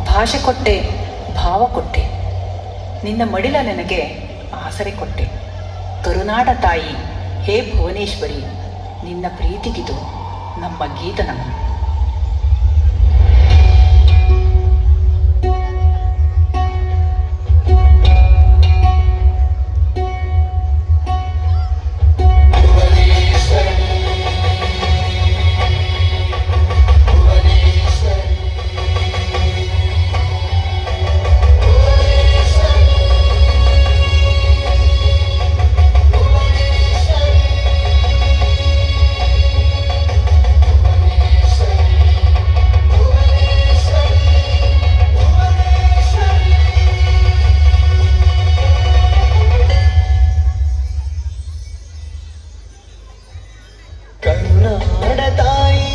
ಭಾಷೆ ಕೊಟ್ಟೆ, ಭಾವ ಕೊಟ್ಟೆ, ನಿನ್ನ ಮಡಿಲ ನನಗೆ ಆಸರೆ ಕೊಟ್ಟೆ. ಕರುನಾಡ ತಾಯಿ ಹೇ ಭುವನೇಶ್ವರಿ, ನಿನ್ನ ಪ್ರೀತಿಗಿದು ನಮ್ಮ ಗೀತ ನಮನ. ಕರುನಾಡ ತಾಯಿ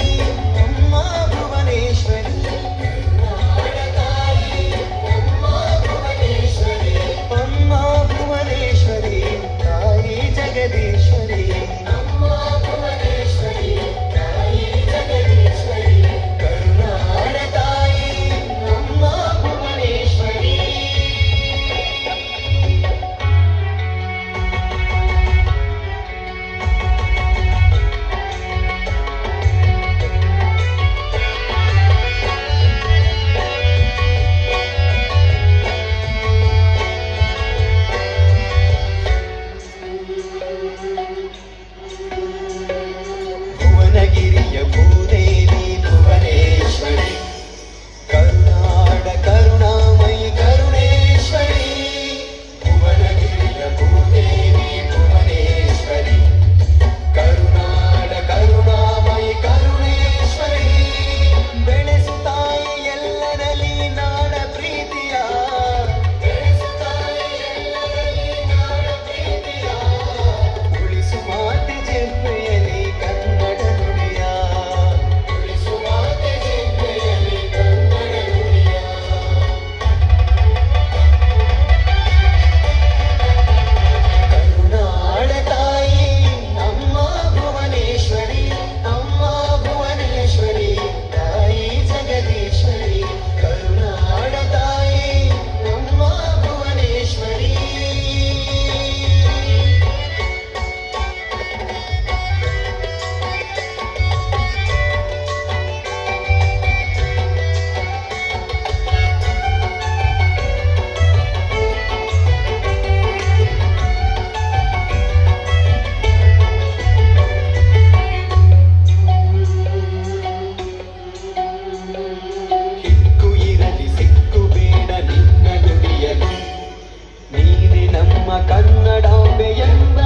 ಅಮ್ಮ ಭುವನೇಶ್ವರಿ, ಅಮ್ಮ ಭುವನೇಶ್ವರಿ, ತಾಯಿ ಜಗದೀಶ್ವರಿ, ಕರುನಾಡ ತಾಯಿ ಅಮ್ಮ ಭುವನೇಶ್ವರಿ. ಭುವನಗಿರಿಯ ಭೂದೇವಿ ಭುವನೇಶ್ವರಿ, ಕರುನಾಡ ಕರುಣಾಮಯಿ ಕರುಣೇಶ್ವರಿ. ಭುವನಗಿರಿಯ ಭೂದೇವಿ ಭುವನೇಶ್ವರಿ, ಕರುನಾಡ ಕರುಣಾಮಯಿ ಕರುಣೇಶ್ವರಿ. ಬೆಳೆಸುತ್ತಾಯಿ ಎಲ್ಲರಲ್ಲಿ ನಾಡ ಪ್ರೀತಿಯ, ಉಳಿಸು ಮಾತೆ ಜನ್ಮೆಯಲ್ಲಿ ಕನ್ನಡ ನುಡಿಯ, ಕರುನಾಡ ತಾಯಿ ಅಮ್ಮ ಭುವನೇಶ್ವರಿ, ಅಮ್ಮ ಭುವನೇಶ್ವರಿ, ತಾಯಿ ಜಗದೀಶ್ವರಿ, ಕರುನಾಡ ತಾಯಿ ಅಮ್ಮ ಭುವನೇಶ್ವರಿ. ಹಿಕ್ಕು ಇರಲಿ ಸಿಕ್ಕು ಬೇಡ ನಿನ್ನ ನುಡಿಯಲು, ನೀನೆ ನಮ್ಮ ಕನ್ನಡಾಂಬೆ ಎಂಬ